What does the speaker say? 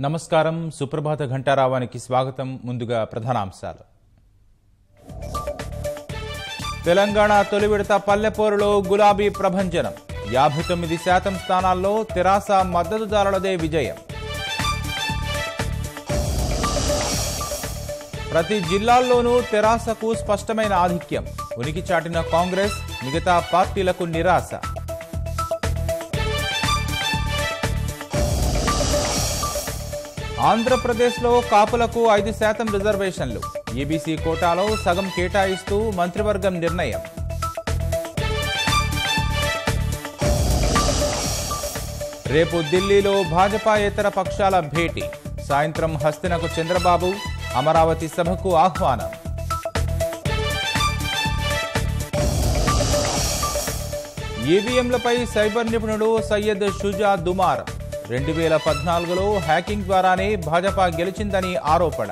నమస్కారం సుప్రభాత ఘంటారావానికి స్వాగతం. ముందుగా ప్రధానాంశాలు. తెలంగాణ తొలి విడత పల్లెపోరులో గులాబీ ప్రభంజనం. 59% స్థానాల్లో తెరాస మద్దతుదారులదే విజయం. ప్రతి జిల్లాల్లోనూ తెరాసకు స్పష్టమైన ఆధిక్యం. ఉనికి చాటిన కాంగ్రెస్, మిగతా పార్టీలకు నిరాశ. ఆంధ్రప్రదేశ్లో కాపులకు 5% రిజర్వేషన్లు. ఈబీసీ కోటాలో సగం కేటాయిస్తూ మంత్రివర్గం నిర్ణయం. రేపు ఢిల్లీలో భాజపాయేతర పక్షాల భేటీ. సాయంత్రం హస్తినకు చంద్రబాబు, అమరావతి సభకు ఆహ్వానం. ఈవీఎంలపై సైబర్ నిపుణుడు సయ్యద్ షుజా దుమార్. 2014లో హ్యాకింగ్ ద్వారానే భాజపా గెలిచిందని ఆరోపణ.